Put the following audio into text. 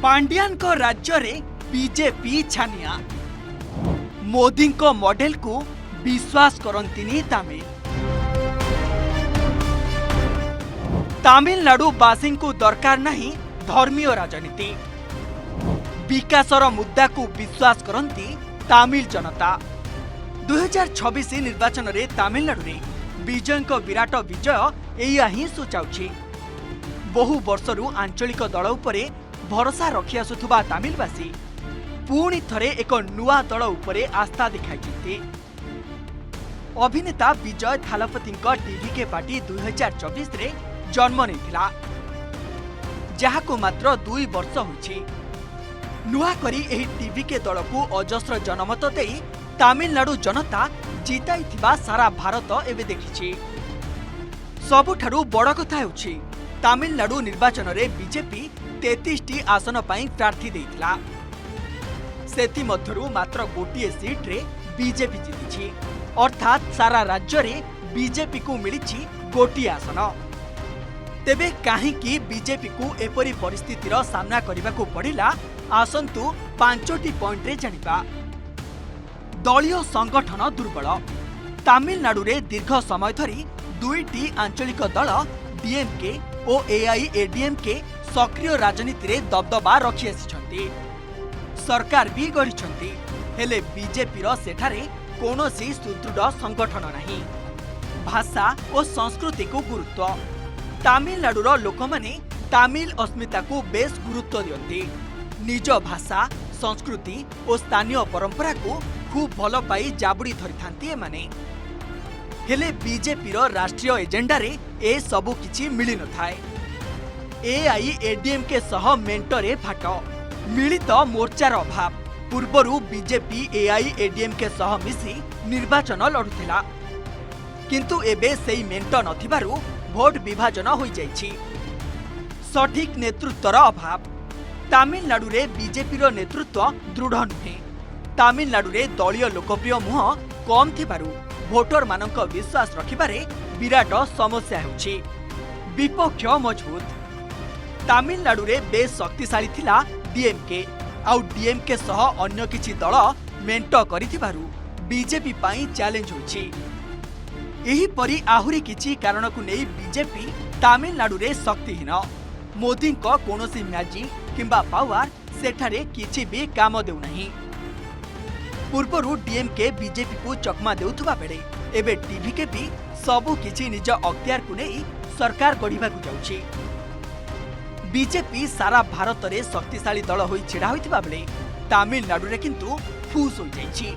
पांड्यान को राज्य रे बीजेपी छानिया मोदी को मॉडल को विश्वास करंतिनी तमिल तमिलनाडु बासी को दरकार नहीं धर्मीय राजनीति विकासर मुद्दा को विश्वास करंती तमिल जनता 2026 निर्वाचन रे तमिलनाडु रे विजय को विराट विजय एया ही सूचाउछि। बहु वर्षरु आंचलिक दल उपरे भरोसा रखि आसुथुबा तमिलवासी पुणी थरे एक नुआ दल उपरे आस्था दिखाई। अभिनेता विजय थालापति टीवी पार्टी 2024 रे जन्म नेथिला जहाको मात्र 2 वर्ष होछि। नुआ करी एही टीवी के दल को अजस्र जनमत देई तमिलनाडु जनता जिताइथिबा सारा भारत एबे देखिछि। सबुठारु बड़ कथा हेउछि तमिलनाडु निर्वाचन रे बीजेपी 33टी आसन पई प्रार्थी देइथिला। सेति मध्यरु मात्र गोटिए सीट रे बीजेपी जितिछि, अर्थात सारा राज्य रे बीजेपी को मिलिछि गोटिए आसन। तेबे काहेकि बीजेपी को एपरी परिस्थितिर सामना करबाकू पड़िला आसंतु 5टी पॉइंट रे जानिबा। दलीय संगठन दुर्बल। तमिलनाडु रे दीर्घ समय धरी 2टी आंचलिक दल डीएमके और एआईएडीएमके सक्रिय राजनीति रे दबदबा रखि आसिछन्ति। सरकार भी गढ़िछन्ति, हेले बीजेपी रो सेठारे कोनोसी सुदृढ़ संगठन नहीं। भाषा और संस्कृति को गुरुत्व। तमिलनाडुर लोकमाने तमिल अस्मिता को बेस गुरुत्व दियंती। निज भाषा संस्कृति और स्थानीय परंपरा को खूब भल पाई जाबुड़ी धरी थांती एमाने। हेले बीजेपी रो राष्ट्रीय एजेंडा रे ए सबु किछि मिली न थाए। एआईएडीएमके सह मेंटरे फाट मिलित मोर्चार अभाव। पूर्वरु बीजेपी एआईएडीएमके सह मिसी निर्वाचन लड़ुथिला, किंतु एबे सेई मेंट नथिबारु भोट विभाजन होई जाइछि। सठिक नेतृत्वर अभाव। तमिलनाडु रे बीजेपी रो नेतृत्व दृढ़ नुहे। तमिलनाडु रे दलीय लोकप्रिय मुह कम थिबारु भोटर मानक विश्वास रखिबारे विराट समस्या हेउछि। विपक्ष मजबूत। तमिलनाडु रे बेस शक्तिशाली थिला डीएमके आउ डीएमके सह अन्य किछि दल मेंट करिथिबारु बीजेपी पाई चैलेंज होछि। एही परी आहुरी किछि कारण को नै बीजेपी तमिलनाडु रे शक्तिहीन। मोदी को कोनोसी मैजिक किंबा पावर सेठारे किछि भी काम देउ नाही। पूर्वरु डीएमके बीजेपी को चकमा देउथुबा बेले एबे टीवी के भी सबु किछि निज अख्तियार को नै सरकार गढ़िबा को जाउछि। बीजेपी सारा भारत रे शक्तिशाली दल होई छिड़ा होइथिबा बेले तमिलनाडु रे किंतु फूस होई जाइछि।